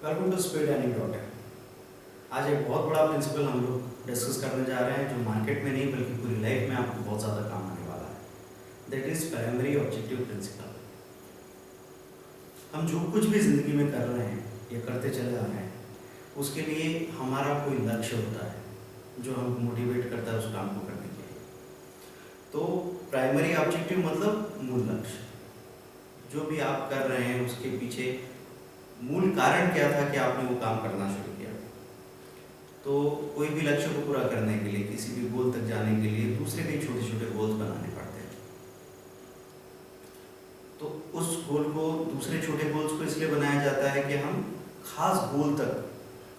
Welcome to speed एनीडॉट। आज एक बहुत बड़ा प्रिंसिपल हम लोग डिस्कस करने जा रहे हैं जो मार्केट में नहीं बल्कि पूरी लाइफ में आपको बहुत ज़्यादा काम आने वाला है। That is primary objective principle. हम जो कुछ भी ज़िंदगी में कर रहे हैं या करते चले आ रहे हैं उसके लिए हमारा कोई लक्ष्य होता है जो हमको मोटिवेट करता है उस काम को करने के लिए। तो प्राइमरी ऑब्जेक्टिव मतलब मूल लक्ष्य। जो भी आप कर रहे हैं उसके पीछे मूल कारण क्या था कि आपने वो काम करना शुरू किया। तो कोई भी लक्ष्य को पूरा करने के लिए, किसी भी गोल तक जाने के लिए दूसरे भी छोटे छोटे गोल्स बनाने पड़ते हैं। तो उस गोल को, दूसरे छोटे गोल्स को इसलिए बनाया जाता है कि हम खास गोल तक,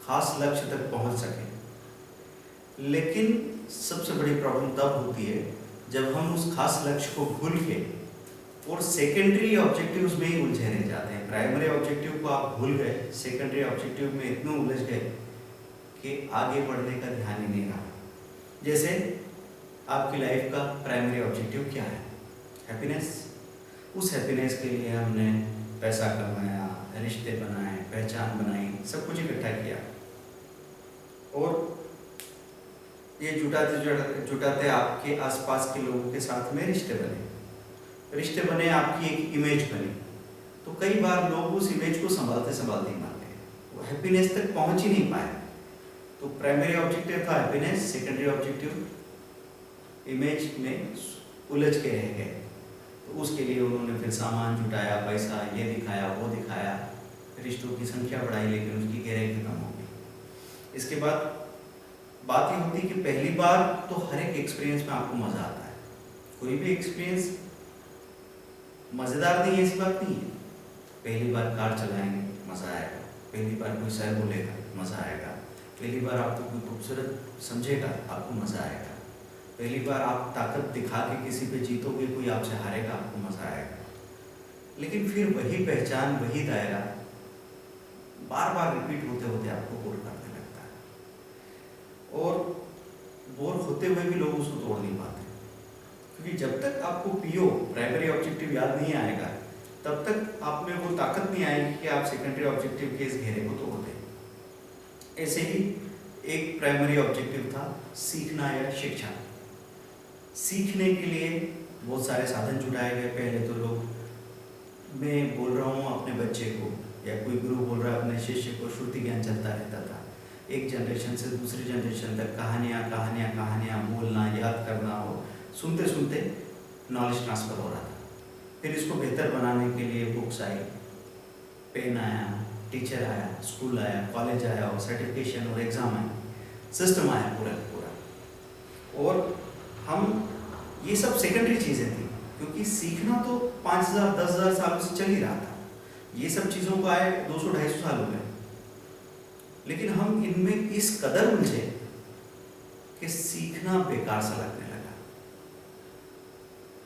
खास लक्ष्य तक पहुंच सकें। लेकिन सबसे बड़ी प्रॉब्लम तब होती है जब हम उस खास लक्ष्य को भूल के और सेकेंडरी ऑब्जेक्टिव्स में ही उलझे रह जाते हैं। प्राइमरी ऑब्जेक्टिव को आप भूल गए, सेकेंडरी ऑब्जेक्टिव में इतने उलझ गए कि आगे बढ़ने का ध्यान ही नहीं रहा। जैसे आपकी लाइफ का प्राइमरी ऑब्जेक्टिव क्या है? हैप्पीनेस। उस हैप्पीनेस के लिए हमने पैसा कमाया, रिश्ते बनाए, पहचान बनाई, सब कुछ इकट्ठा किया और ये जुटाते जुटाते आपके आसपास के लोगों के साथ में रिश्ते बने, आपकी एक इमेज बनी। तो कई बार लोग उस इमेज को संभालते संभालते ही मर गए, वो हैप्पीनेस तक पहुंच ही नहीं पाए। तो प्राइमरी ऑब्जेक्टिव था हैप्पीनेस, सेकेंडरी ऑब्जेक्टिव इमेज में उलझ के रह गए। तो उसके लिए उन्होंने फिर सामान जुटाया, पैसा ये दिखाया वो दिखाया, रिश्तों की संख्या बढ़ाई, लेकिन उसकी गहराई खत्म हो गई। इसके बाद बात ये होती है कि पहली बार तो हर एक एक्सपीरियंस में आपको मज़ा आता है। कोई भी एक्सपीरियंस मज़ेदार नहीं है ऐसी बात नहीं है। पहली बार कार चलाएंगे मज़ा आएगा, पहली बार कोई शायर बोलेगा मज़ा आएगा, पहली बार आपको कोई खूबसूरत समझेगा आपको मज़ा आएगा, पहली बार आप ताकत दिखा के किसी पे जीतोगे, कोई आपसे हारेगा आपको मज़ा आएगा। लेकिन फिर वही पहचान, वही दायरा बार बार रिपीट होते होते आपको बोर करने लगता है और बोर होते हुए भी लोग उसको तोड़ नहीं पाते। क्योंकि जब तक आपको पीओ प्राइमरी ऑब्जेक्टिव याद नहीं आएगा तब तक आप में वो ताकत नहीं आएगी कि आप सेकेंडरी ऑब्जेक्टिव के इस घेरे को तोड़ दें। ऐसे ही एक प्राइमरी ऑब्जेक्टिव था सीखना या शिक्षा। सीखने के लिए बहुत सारे साधन जुटाए गए। पहले तो लोग, मैं बोल रहा हूँ अपने बच्चे को या कोई गुरु बोल रहा है अपने शिष्य को, श्रुति ज्ञान चलता रहता था। एक जनरेशन से दूसरी जनरेशन तक कहानियाँ कहानियाँ कहानियाँ बोलना, याद करना, और सुनते सुनते नॉलेज ट्रांसफ़र हो रहा था। फिर इसको बेहतर बनाने के लिए बुक्स आई, पेन आया, टीचर आया, स्कूल आया, कॉलेज आया और सर्टिफिकेशन और एग्ज़ाम आया, सिस्टम आया पूरा पूरा। और हम ये सब सेकेंडरी चीज़ें थी क्योंकि सीखना तो 5000 10,000 सालों से चल ही रहा था। ये सब चीज़ों को आए 200-250 साल हो गए, लेकिन हम इनमें इस कदर उलझे कि सीखना बेकार सा लगने लगा,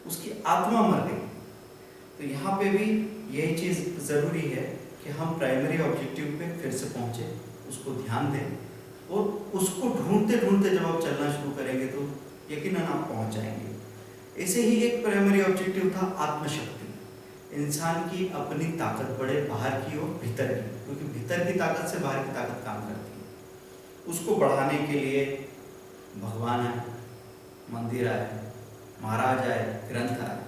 उसकी आत्मा मर गई। तो यहाँ पे भी यही चीज़ ज़रूरी है कि हम प्राइमरी ऑब्जेक्टिव पे फिर से पहुँचे, उसको ध्यान दें और उसको ढूंढते ढूंढते जब आप चलना शुरू करेंगे तो यकीनन आप पहुँच जाएंगे। ऐसे ही एक प्राइमरी ऑब्जेक्टिव था आत्मशक्ति। इंसान की अपनी ताकत बढ़े, बाहर की और भीतर की, क्योंकि भीतर की ताकत से बाहर की ताकत काम करती है। उसको बढ़ाने के लिए भगवान आए, मंदिर आए, महाराज आए, ग्रंथ आए।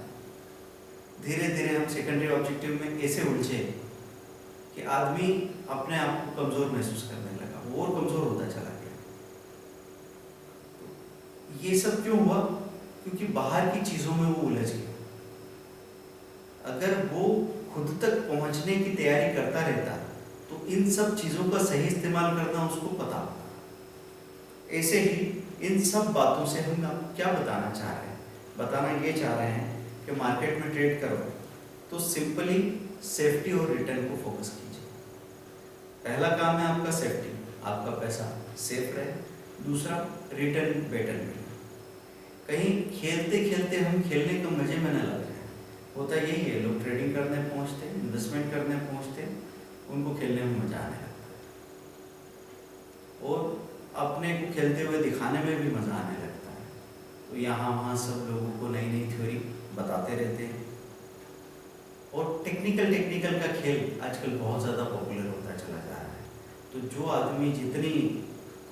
धीरे धीरे हम सेकेंडरी ऑब्जेक्टिव में ऐसे उलझे कि आदमी अपने आप को कमज़ोर महसूस करने लगा, वो और कमज़ोर होता चला गया। ये सब क्यों हुआ? क्योंकि बाहर की चीज़ों में वो उलझ गया। अगर वो खुद तक पहुंचने की तैयारी करता रहता तो इन सब चीज़ों का सही इस्तेमाल करना उसको पता होता। ऐसे ही इन सब बातों से हम क्या बताना चाह रहे हैं? बताना ये चाह रहे हैं कि मार्केट में ट्रेड करो तो सिंपली सेफ्टी और रिटर्न को फोकस कीजिए। पहला काम है आपका सेफ्टी, आपका पैसा सेफ रहे। दूसरा, रिटर्न बेटर मिले। कहीं खेलते खेलते हम खेलने के मजे में न लग जाए। होता यही है, लोग ट्रेडिंग करने पहुंचते, इन्वेस्टमेंट करने पहुंचते, उनको खेलने में मजा आने लगता है और अपने को खेलते हुए दिखाने में भी मजा आने लगता है। तो यहाँ वहाँ सब लोगों को नई नई थ्योरी बताते रहते हैं और टेक्निकल का खेल आजकल बहुत ज़्यादा पॉपुलर होता चला जा रहा है। जो आदमी जितनी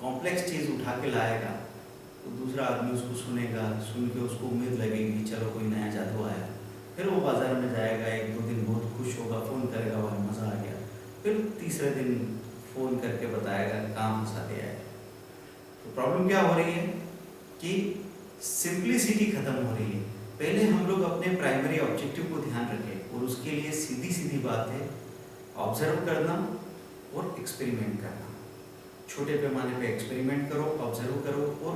कॉम्प्लेक्स चीज़ उठा के लाएगा तो दूसरा आदमी उसको सुनेगा, सुन के उसको उम्मीद लगेगी चलो कोई नया जादू आया, फिर वो बाज़ार में जाएगा, 1-2 दिन बहुत खुश होगा, फ़ोन करेगा, वह मज़ा आ गया, फिर तीसरे दिन फ़ोन करके बताएगा कहाँ फंसा दिया है। तो प्रॉब्लम क्या हो रही है कि सिंप्लिसिटी खत्म हो रही है। पहले हम लोग अपने प्राइमरी ऑब्जेक्टिव को ध्यान रखें और उसके लिए सीधी सीधी बात है, ऑब्जर्व करना और एक्सपेरिमेंट करना। छोटे पैमाने पे एक्सपेरिमेंट करो, ऑब्जर्व करो और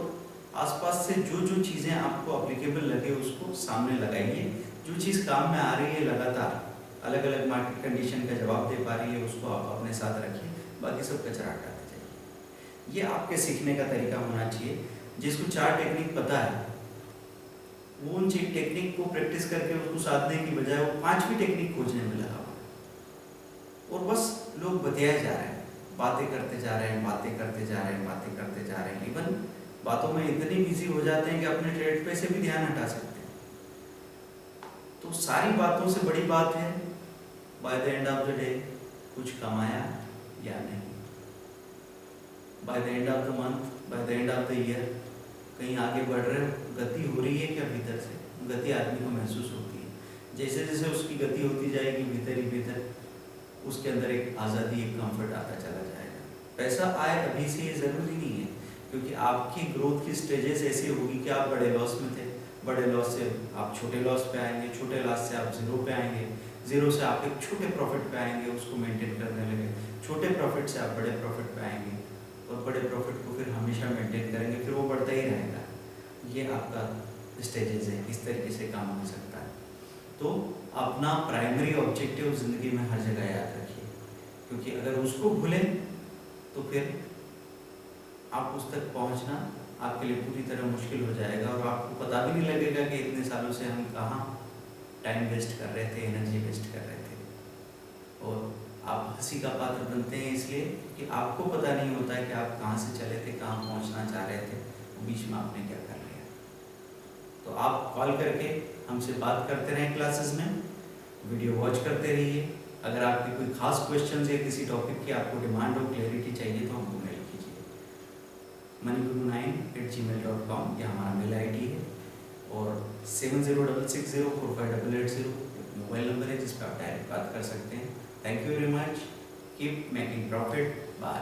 आसपास से जो जो चीज़ें आपको अप्लीकेबल लगे उसको सामने लगाइए। जो चीज़ काम में आ रही है लगातार अलग अलग मार्केट कंडीशन का जवाब दे पा रही है उसको आप अपने साथ रखिए, बाकी सब कचरा हटाते जाइए। ये आपके सीखने का तरीका होना चाहिए। जिसको 4 टेक्निक पता है वो उन चीज टेक्निक को प्रैक्टिस करके उसको साधने की बजाय वो 5वीं टेक्निक खोजने में लगा हुआ और बस लोग बतियाए जा रहे हैं, बातें करते जा रहे हैं, बातें करते जा रहे हैं, बातें करते जा रहे हैं। इवन बातों में इतने बिजी हो जाते हैं कि अपने ट्रेड पे से भी ध्यान हटा सकते हैं। तो सारी बातों से बड़ी बात है by the end of the day कुछ कमाया या नहीं, by the end of the month, by the end of the year कहीं आगे बढ़ रहे हो, गति हो रही है क्या भीतर से? गति आदमी को महसूस होती है। जैसे जैसे उसकी गति होती जाएगी भीतर ही भीतर उसके अंदर एक आज़ादी, एक कंफर्ट आता चला जाएगा। पैसा आए अभी से ये ज़रूरी नहीं है, क्योंकि आपकी ग्रोथ की स्टेजेस ऐसी होगी कि आप बड़े लॉस में थे, बड़े लॉस से आप छोटे लॉस पे आएंगे, छोटे लॉस से आप ज़ीरो पे आएंगे, ज़ीरो से आप एक छोटे प्रॉफिट पे आएंगे, उसको मेंटेन करने लगे, छोटे प्रॉफिट से आप बड़े प्रॉफिट पे आएंगे और बड़े प्रॉफिट को फिर हमेशा मेंटेन करेंगे, फिर वो बढ़ता ही रहेगा। ये आपका स्टेजेस है, इस तरीके से काम हो सकता है। तो अपना प्राइमरी ऑब्जेक्टिव ज़िंदगी में हर जगह याद रखिए, क्योंकि अगर उसको भूलें तो फिर आप उस तक पहुंचना आपके लिए पूरी तरह मुश्किल हो जाएगा और आपको पता भी नहीं लगेगा कि इतने सालों से हम कहाँ टाइम वेस्ट कर रहे थे, एनर्जी वेस्ट कर रहे थे। और आप हंसी का पात्र बनते हैं इसलिए कि आपको पता नहीं होता कि आप कहाँ से चले थे, कहाँ पहुँचना चाह रहे थे, बीच में आपने क्या कर लिया। तो आप कॉल करके हमसे बात करते रहें क्लासेस में, वीडियो वॉच करते रहिए। अगर आपके कोई खास क्वेश्चन है, किसी टॉपिक की आपको डिमांड और क्लैरिटी चाहिए तो हमको मेल कीजिए। maniguru9@gmail.com यह हमारा मेल ID है और 7066045880 मोबाइल नंबर है जिस पर आप डायरेक्ट बात कर सकते हैं। Thank you very much, keep making profit, bye.